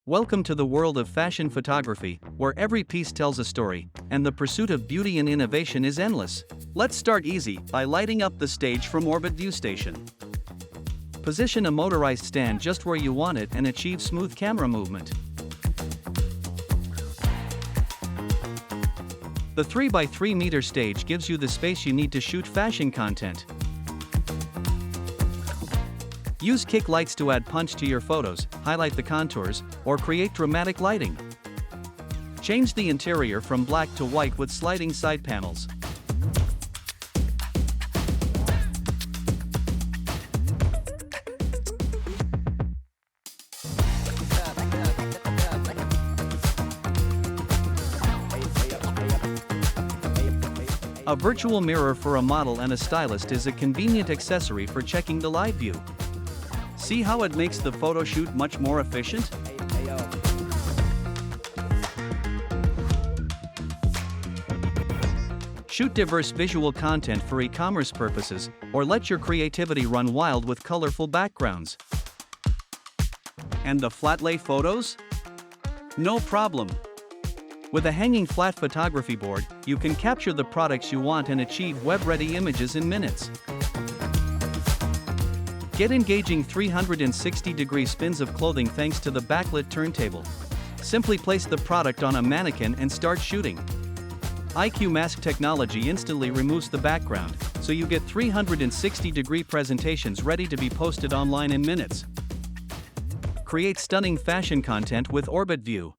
Welcome to the world of fashion photography, where every piece tells a story, and the pursuit of beauty and innovation is endless. Let's start easy by lighting up the stage from Orbit View Station. Position a motorized stand just where you want it and achieve smooth camera movement. The 3x3 meter stage gives you the space you need to shoot fashion content. Use kick lights to add punch to your photos, highlight the contours, or create dramatic lighting. Change the interior from black to white with sliding side panels. A virtual mirror for a model and a stylist is a convenient accessory for checking the live view. See how it makes the photo shoot much more efficient? Shoot diverse visual content for e-commerce purposes, or let your creativity run wild with colorful backgrounds. And the flat lay photos? No problem. With a hanging flat photography board, you can capture the products you want and achieve web-ready images in minutes. Get engaging 360-degree spins of clothing thanks to the backlit turntable. Simply place the product on a mannequin and start shooting. IQ Mask technology instantly removes the background, so you get 360-degree presentations ready to be posted online in minutes. Create stunning fashion content with Orbit View.